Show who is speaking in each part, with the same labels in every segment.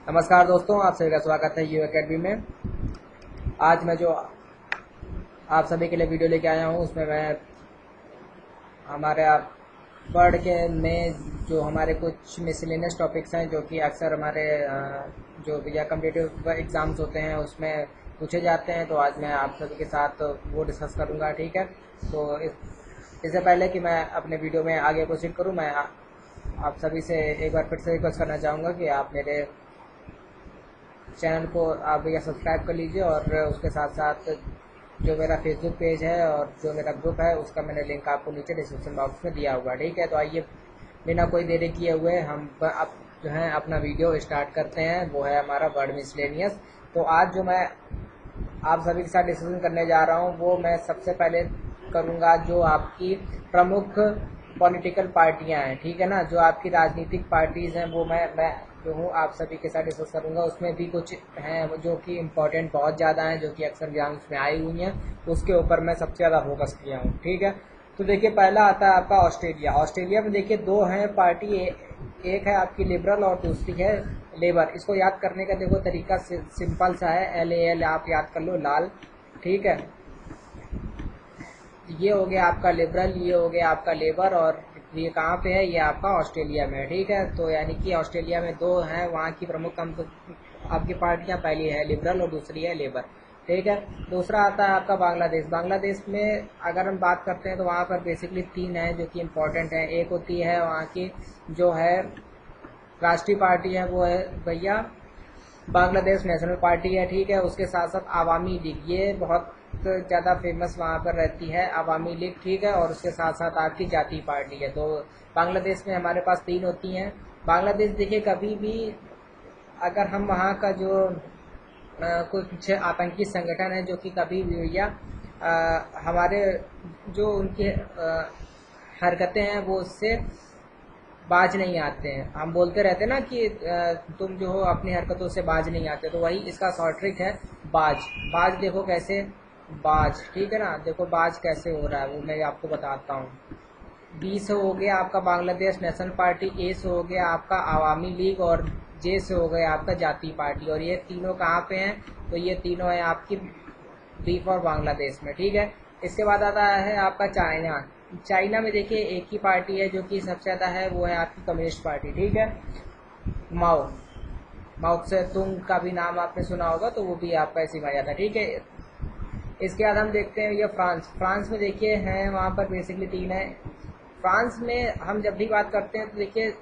Speaker 1: नमस्कार दोस्तों, आप सभी का स्वागत है यू अकेडमी में। आज मैं जो आप सभी के लिए वीडियो लेके आया हूँ उसमें मैं हमारे आप वर्ड के में जो हमारे कुछ मिसलेनियस टॉपिक्स हैं जो कि अक्सर हमारे जो या कम्पिटिटिव एग्ज़ाम्स होते हैं उसमें पूछे जाते हैं। तो आज मैं आप सभी के साथ वो डिस्कस करूँगा, ठीक है। तो इससे पहले कि मैं अपने वीडियो में आगे प्रोसीड करूँ, मैं आप सभी से एक बार फिर से रिक्वेस्ट करना चाहूँगा कि आप मेरे चैनल को आप भैया सब्सक्राइब कर लीजिए और उसके साथ साथ जो मेरा फेसबुक पेज है और जो मेरा ग्रुप है उसका मैंने लिंक आपको नीचे डिस्क्रिप्शन बॉक्स में दिया हुआ, ठीक है। तो आइए बिना कोई देरी किए हुए हम अब जो है अपना वीडियो स्टार्ट करते हैं। वो है हमारा वर्ड मिसलेनियस। तो आज जो मैं आप सभी के साथ डिस्कशन करने जा रहा हूँ वो मैं सबसे पहले करूँगा जो आपकी प्रमुख पॉलिटिकल पार्टियां हैं, ठीक है ना। जो आपकी राजनीतिक पार्टीज़ हैं वो मैं जो हूँ आप सभी के साथ डिस्कस करूँगा। उसमें भी कुछ हैं जो कि इम्पोर्टेंट बहुत ज़्यादा हैं, जो कि अक्सर एग्जाम्स में आई हुई हैं, उसके ऊपर मैं सबसे ज़्यादा फोकस किया हूँ, ठीक है। तो देखिए पहला आता है आपका ऑस्ट्रेलिया। ऑस्ट्रेलिया में देखिए दो हैं पार्टी, एक है आपकी लिबरल और दूसरी है लेबर। इसको याद करने का देखो तरीका सिंपल सा है, LAL आप याद कर लो, लाल, ठीक है। ये हो गया आपका लिबरल, ये हो गया आपका लेबर, और ये कहाँ पे है, ये आपका ऑस्ट्रेलिया में है, ठीक है। तो यानी कि ऑस्ट्रेलिया में दो हैं वहाँ की प्रमुख आपकी पार्टियाँ, पहली है लिबरल और दूसरी है लेबर, ठीक है। दूसरा आता है आपका बांग्लादेश। बांग्लादेश में अगर हम बात करते हैं तो वहाँ पर बेसिकली तीन हैं जो कि इम्पोर्टेंट हैं। एक होती है वहाँ की जो है राष्ट्रीय पार्टी है, वो है भैया बांग्लादेश नेशनल पार्टी है, ठीक है। उसके साथ साथ आवामी लीग, ये बहुत ज़्यादा फेमस वहाँ पर रहती है आवामी लीग, ठीक है। और उसके साथ साथ आपकी जातीय पार्टी है। तो बांग्लादेश में हमारे पास तीन होती हैं। बांग्लादेश देखिए कभी भी अगर हम वहाँ का जो कुछ आतंकी संगठन है जो कि कभी भी भैया हमारे जो उनकी हरकतें हैं वो उससे बाज नहीं आते हैं। हम बोलते रहते हैं ना कि तुम जो हो अपनी हरकतों से बाज नहीं आते, तो वही इसका शॉर्ट ट्रिक है बाज। बाज देखो कैसे, बाज, ठीक है ना। देखो बाज कैसे हो रहा है वो मैं आपको बताता हूँ। बी से हो गया आपका बांग्लादेश नेशनल पार्टी, ए से हो गया आपका आवामी लीग, और जे से हो गया आपका जातीय पार्टी। और ये तीनों कहाँ पे हैं, तो ये तीनों हैं आपकी बी फॉर बांग्लादेश में, ठीक है। इसके बाद आता है आपका चाइना। चाइना में देखिए एक ही पार्टी है जो कि सबसे ज़्यादा है, वो है आपकी कम्युनिस्ट पार्टी, ठीक है। माओ माओ से तुंग का भी नाम आपने सुना होगा, तो वो भी आपका इसी में आ जाता है, ठीक है। इसके बाद हम देखते हैं ये फ्रांस। फ्रांस में देखिए हैं वहाँ पर बेसिकली तीन है। फ्रांस में हम जब भी बात करते हैं तो देखिए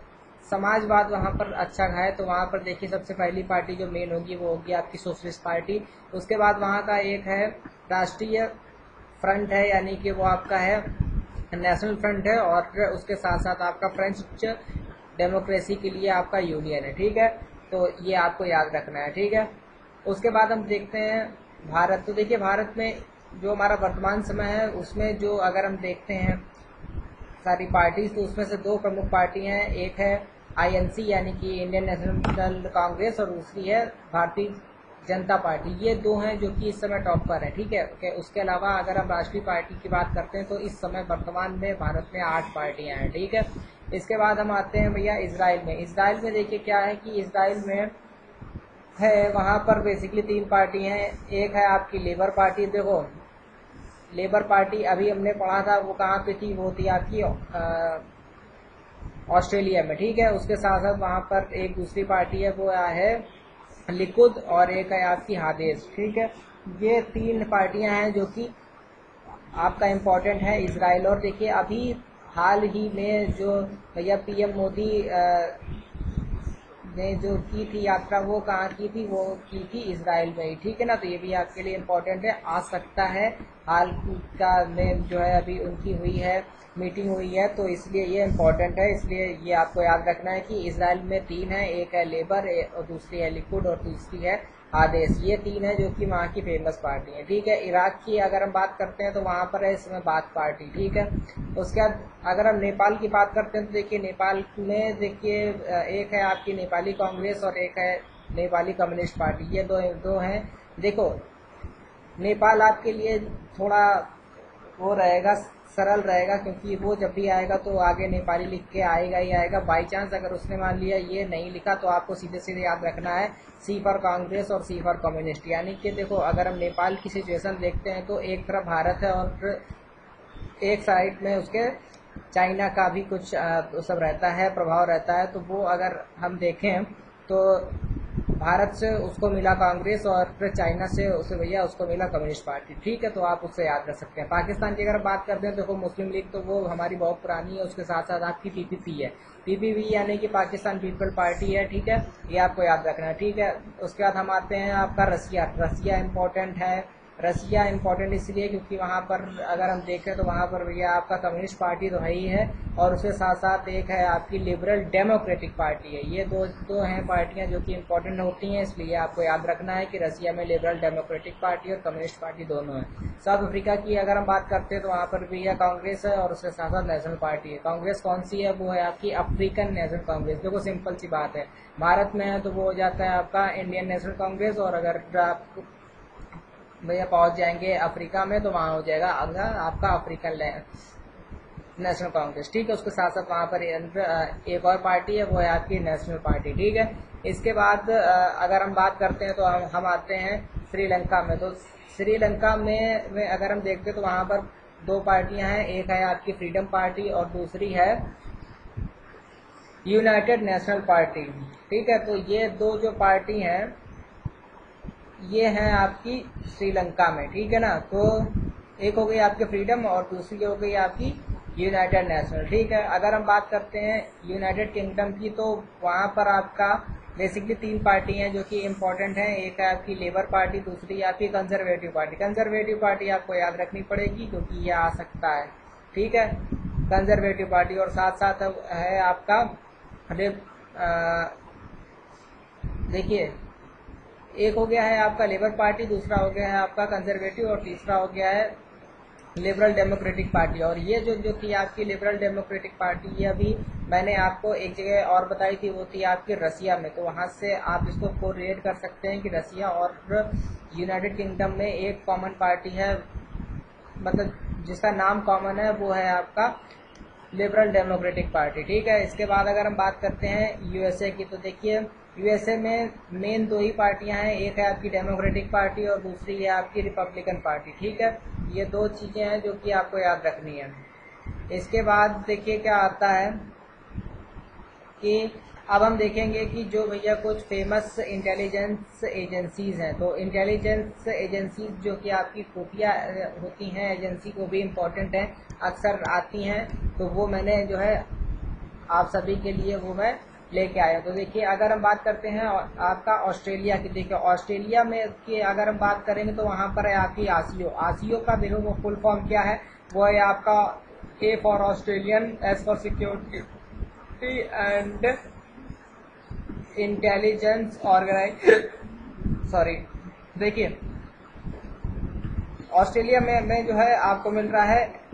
Speaker 1: समाजवाद वहाँ पर अच्छा है। तो वहाँ पर देखिए सबसे पहली पार्टी जो मेन होगी वो होगी आपकी सोशलिस्ट पार्टी। उसके बाद वहाँ का एक है राष्ट्रीय फ्रंट है, यानी कि वो आपका है नेशनल फ्रंट है। और उसके साथ साथ आपका फ्रेंच डेमोक्रेसी के लिए आपका यूनियन है, ठीक है। तो ये आपको याद रखना है, ठीक है। उसके बाद हम देखते हैं भारत। तो देखिए भारत में जो हमारा वर्तमान समय है उसमें जो अगर हम देखते हैं सारी पार्टीज, तो उसमें से दो प्रमुख पार्टी हैं। एक है INC यानी कि इंडियन नेशनल कांग्रेस, और दूसरी है भारतीय जनता पार्टी। ये दो हैं जो कि इस समय टॉप पर है, ठीक है। उसके अलावा अगर हम राष्ट्रीय पार्टी की बात करते हैं तो इस समय वर्तमान में भारत में 8 पार्टियां हैं, ठीक है। इसके बाद हम आते हैं भैया इसराइल में। इसराइल में देखिए क्या है कि इसराइल में है वहाँ पर बेसिकली तीन पार्टी हैं। एक है आपकी लेबर पार्टी। देखो लेबर पार्टी अभी हमने पढ़ा था वो कहाँ पे थी, वो थी आपकी ऑस्ट्रेलिया में, ठीक है। उसके साथ साथ वहाँ पर एक दूसरी पार्टी है, वो है लिकुद, और एक है आपकी हादेस, ठीक है। ये तीन पार्टियां हैं जो कि आपका इम्पोर्टेंट है इसराइल। और देखिए अभी हाल ही में जो भैया PM मोदी ने जो की थी यात्रा, वो कहाँ की थी, वो की थी इसराइल में ही, ठीक है ना। तो ये भी आपके लिए इम्पोर्टेंट है, आ सकता है हाल का में जो है अभी उनकी हुई है मीटिंग हुई है, तो इसलिए ये इम्पोर्टेंट है। इसलिए ये आपको याद रखना है कि इसराइल में तीन है, एक है लेबर और दूसरी है लिकुड और तीसरी है आदेश। ये तीन है जो कि वहाँ की फेमस पार्टी है, ठीक है। इराक की अगर हम बात करते हैं तो वहाँ पर है इस समय बाथ पार्टी, ठीक है। उसके बाद अगर हम नेपाल की बात करते हैं तो देखिए नेपाल में देखिए एक है आपकी नेपाली कांग्रेस और एक है नेपाली कम्युनिस्ट पार्टी। ये दो हैं। देखो नेपाल आपके लिए थोड़ा वो रहेगा सरल रहेगा, क्योंकि वो जब भी आएगा तो आगे नेपाली लिख के आएगा ही आएगा। बाई चांस अगर उसने मान लिया ये नहीं लिखा तो आपको सीधे सीधे याद रखना है सी फॉर कांग्रेस और सी फॉर कम्युनिस्ट। यानी कि देखो, अगर हम नेपाल की सिचुएशन देखते हैं तो एक तरफ भारत है और एक साइड में उसके चाइना का भी कुछ तो सब रहता है, प्रभाव रहता है। तो वो अगर हम देखें तो भारत से उसको मिला कांग्रेस और फिर चाइना से उसे भैया उसको मिला कम्युनिस्ट पार्टी। ठीक है, तो आप उससे याद रख सकते हैं। पाकिस्तान की अगर बात करते हैं, देखो मुस्लिम लीग तो वो हमारी बहुत पुरानी है, उसके साथ साथ आपकी पीपीपी है। पीपीपी यानी कि पाकिस्तान पीपल पार्टी है। ठीक है, ये आपको याद रखना है। ठीक है, उसके बाद हम आते हैं आपका रसिया। रसिया इम्पोर्टेंट है। रसिया इम्पोर्टेंट इसलिए क्योंकि वहाँ पर अगर हम देखें तो वहाँ पर भैया आपका कम्युनिस्ट पार्टी तो है ही है, और उसके साथ साथ एक है आपकी लिबरल डेमोक्रेटिक पार्टी है। ये दो हैं पार्टियाँ जो कि इम्पोर्टेंट होती हैं, इसलिए आपको याद रखना है कि रसिया में लिबरल डेमोक्रेटिक पार्टी और कम्युनिस्ट पार्टी दोनों है। साउथ अफ्रीका की अगर हम बात करते हैं तो वहाँ पर भैया कांग्रेस है और उसके साथ साथ नेशनल पार्टी है। कांग्रेस कौन सी है? वो है आपकी अफ्रीकन नेशनल कांग्रेस। देखो सिंपल सी बात है, भारत में है तो वो हो जाता है आपका इंडियन नेशनल कांग्रेस, और अगर आप भैया पहुंच जाएंगे अफ्रीका में तो वहाँ हो जाएगा आपका अफ्रीकन नेशनल कांग्रेस। ठीक है, उसके साथ साथ वहाँ पर एक और पार्टी है, वो है आपकी नेशनल पार्टी। ठीक है, इसके बाद अगर हम बात करते हैं तो हम आते हैं श्रीलंका में। तो श्रीलंका में अगर हम देखते हैं तो वहाँ पर दो पार्टियां हैं, एक है आपकी फ्रीडम पार्टी और दूसरी है यूनाइटेड नेशनल पार्टी। ठीक है, तो ये दो जो पार्टी हैं ये हैं आपकी श्रीलंका में। ठीक है ना, तो एक हो गई आपकी फ्रीडम और दूसरी हो गई आपकी यूनाइटेड नेशनल। ठीक है, अगर हम बात करते हैं यूनाइटेड किंगडम की तो वहाँ पर आपका बेसिकली तीन पार्टी हैं जो कि इम्पोर्टेंट हैं। एक है आपकी लेबर पार्टी, दूसरी आपकी कंजर्वेटिव पार्टी। कंजर्वेटिव पार्टी आपको याद रखनी पड़ेगी क्योंकि ये आ सकता है। ठीक है, कंजर्वेटिव पार्टी, और साथ साथ है आपका देखिए, एक हो गया है आपका लेबर पार्टी, दूसरा हो गया है आपका कंजर्वेटिव और तीसरा हो गया है लिबरल डेमोक्रेटिक पार्टी। और ये जो थी आपकी लिबरल डेमोक्रेटिक पार्टी, ये अभी मैंने आपको एक जगह और बताई थी, वो थी आपकी रसिया में। तो वहाँ से आप इसको कोरिलेट कर सकते हैं कि रसिया और यूनाइटेड किंगडम में एक कॉमन पार्टी है, मतलब जिसका नाम कॉमन है, वो है आपका लिबरल डेमोक्रेटिक पार्टी। ठीक है, इसके बाद अगर हम बात करते हैं यूएसए की, तो देखिए यूएसए में मेन दो ही पार्टियां हैं, एक है आपकी डेमोक्रेटिक पार्टी और दूसरी है आपकी रिपब्लिकन पार्टी। ठीक है, ये दो चीज़ें हैं जो कि आपको याद रखनी है। इसके बाद देखिए क्या आता है कि अब हम देखेंगे कि जो भैया कुछ फेमस इंटेलिजेंस एजेंसीज हैं, तो इंटेलिजेंस एजेंसीज जो कि आपकी खुफिया होती हैं एजेंसी, को भी इम्पोर्टेंट है, अक्सर आती हैं। तो वो मैंने जो है आप सभी के लिए वो मैं लेके आया। तो देखिए अगर हम बात करते हैं आपका ऑस्ट्रेलिया की, देखिए ऑस्ट्रेलिया में की अगर हम बात करेंगे तो वहाँ पर है आपकी आसियो। आसियो का देखो वो फुल फॉर्म क्या है, वो है आपका A for Australian, S for security and intelligence organise sorry. देखिए ऑस्ट्रेलिया में जो है आपको मिल रहा है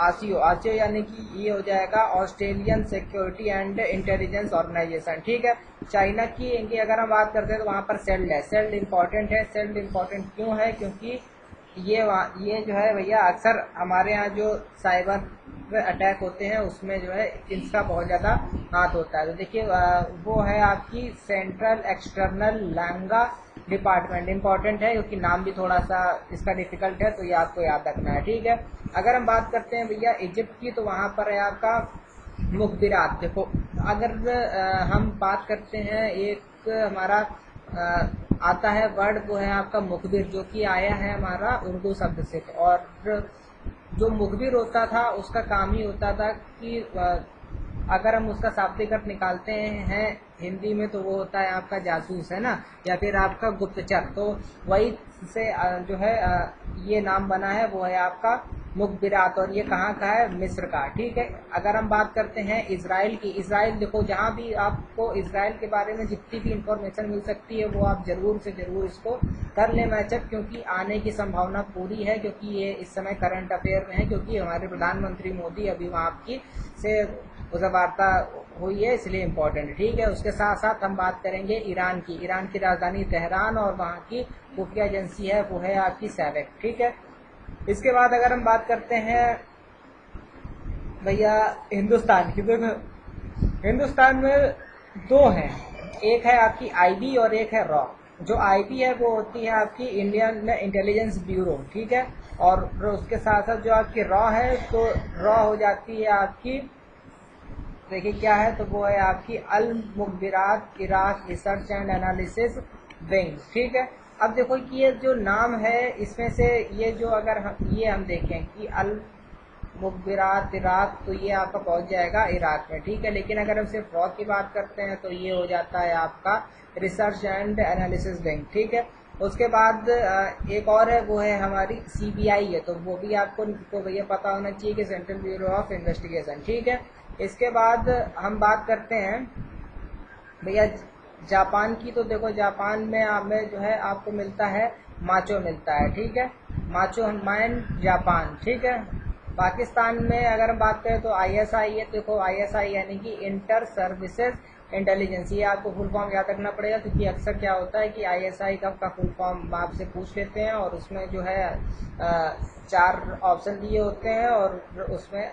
Speaker 1: आसियो। आसियो यानी कि ये हो जाएगा Australian security and intelligence organisation. ठीक है, चाइना की इनकी अगर हम बात करते हैं तो वहाँ पर सेल्ड है। सेल्ड इम्पॉर्टेंट है। सेल्ड इम्पॉर्टेंट क्यों है? क्योंकि ये जो है भैया अक्सर हमारे यहाँ जो साइबर अटैक होते हैं उसमें जो है इसका बहुत ज़्यादा हाथ होता है। तो देखिए वो है आपकी सेंट्रल एक्सटर्नल लैंगा डिपार्टमेंट। इंपॉर्टेंट है क्योंकि नाम भी थोड़ा सा इसका डिफिकल्ट है, तो ये आपको याद रखना है। ठीक है, अगर हम बात करते हैं भैया इजिप्ट की, तो वहाँ पर है आपका मुखबिरात। देखो अगर हम बात करते हैं, एक हमारा आता है वर्ड, वो है आपका मुखबिर, जो कि आया है हमारा उर्दू शब्द से। और जो मुखबिर होता था उसका काम ही होता था कि अगर हम उसका शाब्दिक अर्थ निकालते हैं हिंदी में तो वो होता है आपका जासूस, है ना, या फिर आपका गुप्तचर। तो वही से जो है ये नाम बना है, वो है आपका मुखबिरात। और ये कहाँ का है? मिस्र का। ठीक है, अगर हम बात करते हैं इजराइल की, इजराइल देखो जहाँ भी आपको इजराइल के बारे में जितनी भी इंफॉर्मेशन मिल सकती है वो आप जरूर से जरूर इसको कर लें मैचअप, क्योंकि आने की संभावना पूरी है, क्योंकि ये इस समय करंट अफेयर में है, क्योंकि हमारे प्रधानमंत्री मोदी अभी वहाँ की से उसे वार्ता हुई है, इसलिए इम्पोर्टेंट है। ठीक है, उसके साथ साथ हम बात करेंगे ईरान की। ईरान की राजधानी तेहरान और वहाँ की खुफिया एजेंसी है वो है आपकी सैवेक। ठीक है, इसके बाद अगर हम बात करते हैं भैया हिंदुस्तान की, देखो हिंदुस्तान में दो हैं, एक है आपकी आईबी और एक है रॉ। जो आईबी है वो होती है आपकी इंडियन इंटेलिजेंस ब्यूरो, ठीक है। और उसके साथ साथ जो आपकी रॉ है, तो रॉ हो जाती है आपकी, देखिए क्या है, तो वो है आपकी Al Mukhabarat Iraq research and analysis wing, ठीक है। अब देखो कि ये जो नाम है इसमें से ये जो अगर हम देखें कि अल मुखबिरात इराक, तो ये आपका पहुंच जाएगा इराक में, ठीक है। लेकिन अगर हम सिर्फ रॉ की बात करते हैं तो ये हो जाता है आपका रिसर्च एंड एनालिसिस विंग, ठीक है। उसके बाद एक और है, वो है हमारी सीबीआई है, तो वो भी आपको तो भैया पता होना चाहिए कि सेंट्रल ब्यूरो ऑफ इन्वेस्टिगेशन, ठीक है। इसके बाद हम बात करते हैं भैया जापान की, तो देखो जापान में हमें जो है आपको मिलता है माचो मिलता है, ठीक है। माचो मैन जापान, ठीक है। पाकिस्तान में अगर हम बात करें तो आईएसआई है, देखो आईएसआई यानी कि इंटर सर्विसेज इंटेलिजेंस, ये आपको फुल फॉर्म याद रखना पड़ेगा, क्योंकि अक्सर क्या होता है कि आईएसआई का फुल फॉर्म आपसे पूछ लेते हैं, और उसमें जो है 4 ऑप्शन दिए होते हैं, और उसमें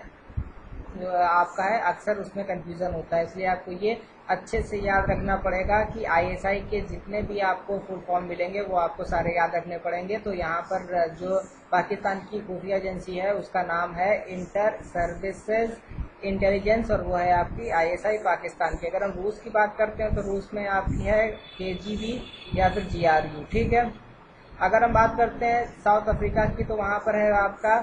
Speaker 1: जो आपका है अक्सर उसमें कंफ्यूजन होता है, इसलिए आपको ये अच्छे से याद रखना पड़ेगा कि आईएसआई के जितने भी आपको फुल फॉर्म मिलेंगे वो आपको सारे याद रखने पड़ेंगे। तो यहाँ पर जो पाकिस्तान की खुफिया एजेंसी है उसका नाम है इंटर सर्विसेज इंटेलिजेंस, और वो है आपकी आईएसआई पाकिस्तान की। अगर हम रूस की बात करते हैं तो रूस में आपकी है केजीबी या फिर जीआरयू, ठीक है। अगर हम बात करते हैं साउथ अफ्रीका की, तो वहाँ पर है आपका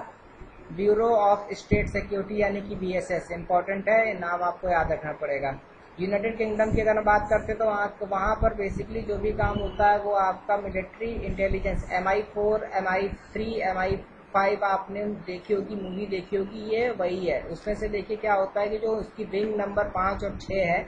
Speaker 1: ब्यूरो ऑफ स्टेट सिक्योरिटी यानी कि बीएसएस, इंपॉर्टेंट है, नाम आपको याद रखना पड़ेगा। यूनाइटेड किंगडम की अगर हम बात करते हैं तो वहाँ पर बेसिकली जो भी काम होता है वो आपका military intelligence, MI4 MI3 MI5 आपने देखी होगी, मूवी देखी होगी, ये वही है। उसमें से देखिए क्या होता है कि जो उसकी विंग नंबर 5 और 6 है,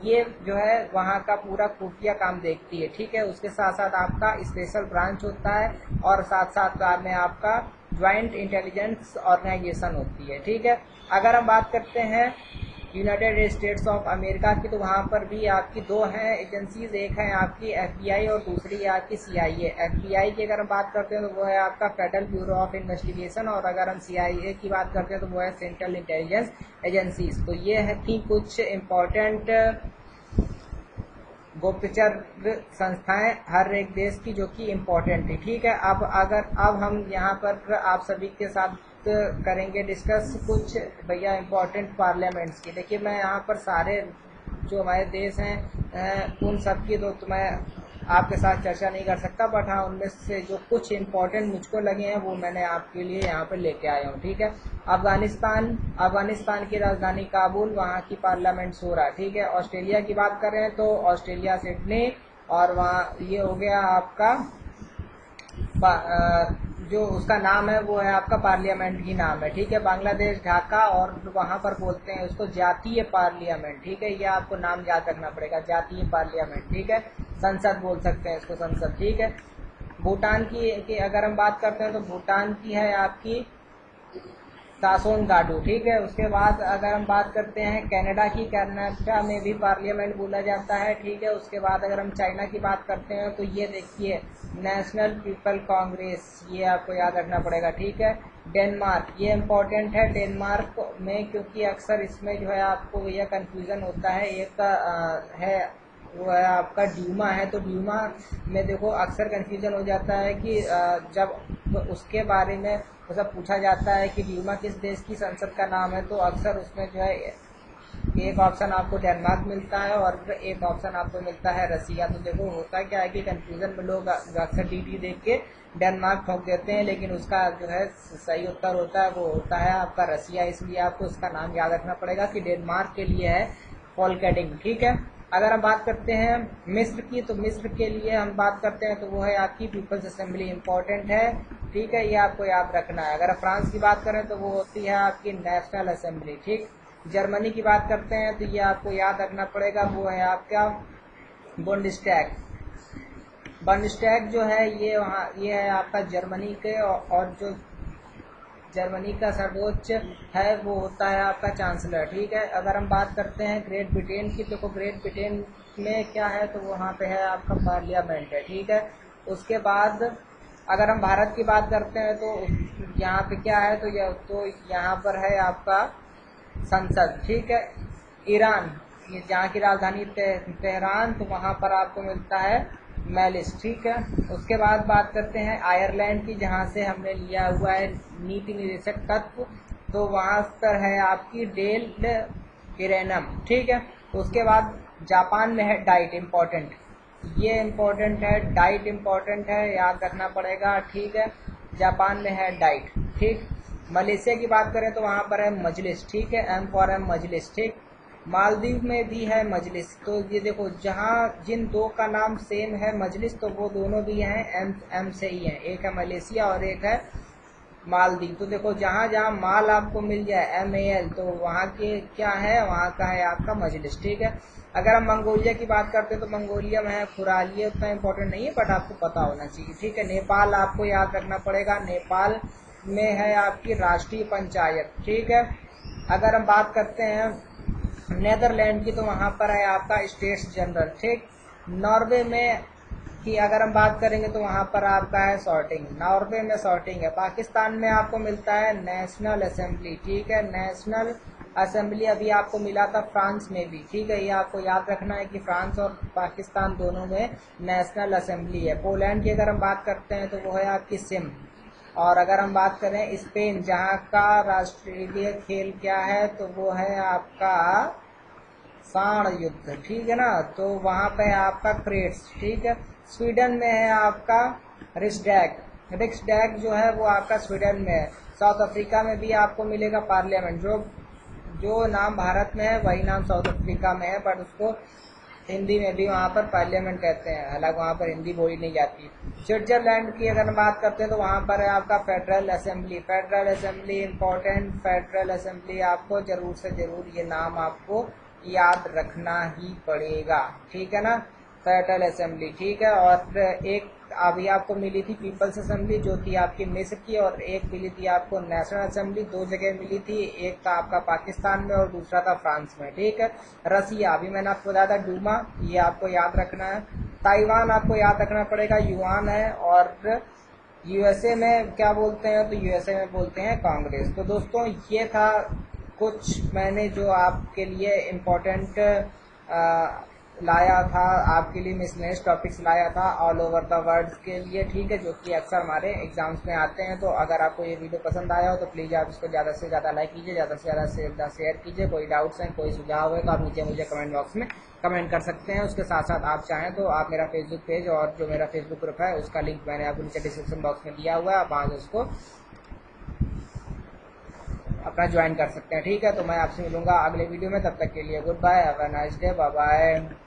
Speaker 1: ये जो है वहाँ का पूरा खुफिया काम देखती है, ठीक है। उसके साथ साथ आपका स्पेशल ब्रांच होता है, और साथ साथ में आपका ज्वाइंट इंटेलिजेंस ऑर्गेनाइजेशन होती है, ठीक है। अगर हम बात करते हैं यूनाइटेड स्टेट्स ऑफ अमेरिका की, तो वहाँ पर भी आपकी 2 हैं एजेंसीज, एक है आपकी एफबीआई और दूसरी है आपकी सीआईए। एफबीआई की अगर हम बात करते हैं तो वो है आपका फेडरल ब्यूरो ऑफ इन्वेस्टिगेशन, और अगर हम सीआईए की बात करते हैं तो वो है सेंट्रल इंटेलिजेंस एजेंसीज। तो ये है थी कुछ इम्पोर्टेंट गुप्तचर संस्थाएं हर एक देश की जो कि इम्पोर्टेंट थी, ठीक है। अब हम यहाँ पर आप सभी के साथ करेंगे डिस्कस कुछ भैया इम्पोर्टेंट पार्लियामेंट्स की। देखिए मैं यहाँ पर सारे जो हमारे देश हैं उन सब की तो मैं आपके साथ चर्चा नहीं कर सकता, बट हाँ उनमें से जो कुछ इम्पोर्टेंट मुझको लगे हैं वो मैंने आपके लिए यहाँ पर लेके आया हूँ, ठीक है। अफगानिस्तान की राजधानी काबुल, वहाँ की पार्लियामेंट हो रहा है, ठीक है। ऑस्ट्रेलिया की बात कर रहे हैं तो ऑस्ट्रेलिया सिडनी, और वहाँ ये हो गया आपका जो उसका नाम है वो है आपका पार्लियामेंट ही नाम है, ठीक है। बांग्लादेश ढाका, और वहाँ पर बोलते हैं उसको जातीय पार्लियामेंट, ठीक है। ये आपको नाम याद रखना पड़ेगा, जातीय पार्लियामेंट, ठीक है। संसद बोल सकते हैं इसको, संसद, ठीक है। भूटान की अगर हम बात करते हैं तो भूटान की है आपकी सासोन गाडू, ठीक है। उसके बाद अगर हम बात करते हैं कनाडा की, कनाडा में भी पार्लियामेंट बोला जाता है, ठीक है। उसके बाद अगर हम चाइना की बात करते हैं तो ये देखिए नेशनल पीपल कांग्रेस, ये आपको याद रखना पड़ेगा, ठीक है। डेनमार्क, ये इम्पोर्टेंट है डेनमार्क में, क्योंकि अक्सर इसमें जो है आपको यह कन्फ्यूज़न होता है। एक है वो है आपका ड्यूमा है, तो ड्यूमा में देखो अक्सर कन्फ्यूज़न हो जाता है कि जब उसके बारे में मतलब पूछा जाता है कि ड्यूमा किस देश की संसद का नाम है, तो अक्सर उसमें जो है एक ऑप्शन आपको डेनमार्क मिलता है और एक ऑप्शन आपको मिलता है रसिया। तो देखो होता क्या है कि कंफ्यूजन में लोग अक्सर डी देख के डेनमार्क ठोक देते हैं, लेकिन उसका जो है सही उत्तर होता है वो होता है आपका रसिया। इसलिए आपको उसका नाम याद रखना पड़ेगा कि डेनमार्क के लिए है फॉल्केटिंग, ठीक है। अगर हम बात करते हैं मिस्र की, तो मिस्र के लिए हम बात करते हैं तो वो है आपकी पीपल्स असेंबली, इम्पोर्टेंट है, ठीक है। ये आपको याद रखना है। अगर फ्रांस की बात करें तो वो होती है आपकी नेशनल असेंबली, ठीक। जर्मनी की बात करते हैं तो ये आपको याद रखना पड़ेगा, वो है आपका बुंडस्टैग। बुंडस्टैग जो है ये है आपका जर्मनी के, और जो जर्मनी का सर्वोच्च है वो होता है आपका चांसलर, ठीक है। अगर हम बात करते हैं ग्रेट ब्रिटेन की, तो ग्रेट ब्रिटेन में क्या है तो वहाँ पे है आपका पार्लियामेंट है, ठीक है। उसके बाद अगर हम भारत की बात करते हैं तो यहाँ पे क्या है तो यहाँ पर है आपका संसद, ठीक है। ईरान, ये जहाँ की राजधानी तेहरान, तो वहाँ पर आपको मिलता है मैलिस, ठीक है। उसके बाद बात करते हैं आयरलैंड की, जहाँ से हमने लिया हुआ है नीति निर्देशक तत्व, तो वहाँ पर है आपकी डेल इरेनम, ठीक है। उसके बाद जापान में है डाइट, इम्पोर्टेंट, ये इम्पोर्टेंट है, डाइट इम्पोर्टेंट है, याद रखना पड़ेगा, ठीक है। जापान में है डाइट, ठीक। मलेशिया की बात करें तो वहाँ पर है मजलिस, ठीक है, एम फॉर एम मजलिस, ठीक। मालदीव में भी है मजलिस, तो ये देखो जहाँ जिन दो का नाम सेम है मजलिस, तो वो दोनों भी हैं एम एम से ही हैं, एक है मलेशिया और एक है मालदीव। तो देखो जहाँ जहाँ माल आपको मिल जाए MAL, तो वहाँ के क्या है, वहाँ का है आपका मजलिस, ठीक है। अगर हम मंगोलिया की बात करते हैं तो मंगोलिया में है खुरालिया, उतना इंपॉर्टेंट नहीं है बट आपको पता होना चाहिए, ठीक है। नेपाल आपको याद रखना पड़ेगा, नेपाल में है आपकी राष्ट्रीय पंचायत, ठीक है। अगर हम बात करते हैं नेदरलैंड की, तो वहाँ पर है आपका स्टेट्स जनरल, ठीक। नॉर्वे में की अगर हम बात करेंगे तो वहाँ पर आपका है सॉर्टिंग, नॉर्वे में सॉर्टिंग है। पाकिस्तान में आपको मिलता है नेशनल असेंबली, ठीक है, नेशनल असेंबली अभी आपको मिला था फ्रांस में भी, ठीक है। ये आपको याद रखना है कि फ्रांस और पाकिस्तान दोनों में नेशनल असेंबली है। पोलैंड की अगर हम बात करते हैं तो वो है आपकी सिम। और अगर हम बात करें स्पेन, जहाँ का राष्ट्रीय खेल क्या है, तो वो है आपका साण युद्ध, ठीक है ना, तो वहाँ पे है आपका क्रेट्स, ठीक है। स्वीडन में है आपका रिक्सडैग, रिक्सडैग जो है वो आपका स्वीडन में है। साउथ अफ्रीका में भी आपको मिलेगा पार्लियामेंट, जो जो नाम भारत में है वही नाम साउथ अफ्रीका में है, बट उसको हिंदी में भी वहाँ पर पार्लियामेंट कहते हैं, हालांकि वहाँ पर हिंदी बोली नहीं जाती। स्विट्जरलैंड की अगर हम बात करते हैं तो वहाँ पर है आपका federal assembly, federal assembly important, federal assembly आपको जरूर से जरूर ये नाम आपको याद रखना ही पड़ेगा, ठीक है ना, फेडरल असेंबली, ठीक है। और एक अभी आपको मिली थी पीपल्स असेंबली, जो थी आपकी मिस्र की, और एक मिली थी आपको नेशनल असेंबली, दो जगह मिली थी, एक था आपका पाकिस्तान में और दूसरा था फ्रांस में, ठीक है। रसिया, अभी मैंने आपको बताया था डूमा, ये आपको याद रखना है। ताइवान आपको याद रखना पड़ेगा, युआन है। और USA में क्या बोलते हैं, तो USA में बोलते हैं कांग्रेस। तो दोस्तों ये था कुछ मैंने जो आपके लिए इम्पोर्टेंट लाया था, आपके लिए मिसलेनियस टॉपिक्स लाया था ऑल ओवर द वर्ल्ड के लिए, ठीक है, जो कि अक्सर हमारे एग्जाम्स में आते हैं। तो अगर आपको ये वीडियो पसंद आया हो तो प्लीज़ आप इसको ज़्यादा से ज़्यादा लाइक कीजिए, ज़्यादा से ज़्यादा शेयर कीजिए। कोई डाउट्स हैं, कोई सुझाव है तो आप नीचे मुझे कमेंट बॉक्स में कमेंट कर सकते हैं। उसके साथ साथ आप चाहें तो आप मेरा फेसबुक पेज और जो मेरा फेसबुक ग्रुप है उसका लिंक मैंने आपको नीचे डिस्क्रिप्शन बॉक्स में दिया हुआ है, आप वहाँ से उसको अपना ज्वाइन कर सकते हैं, ठीक है। तो मैं आपसे मिलूंगा अगले वीडियो में, तब तक के लिए goodbye, have a nice day, bye bye.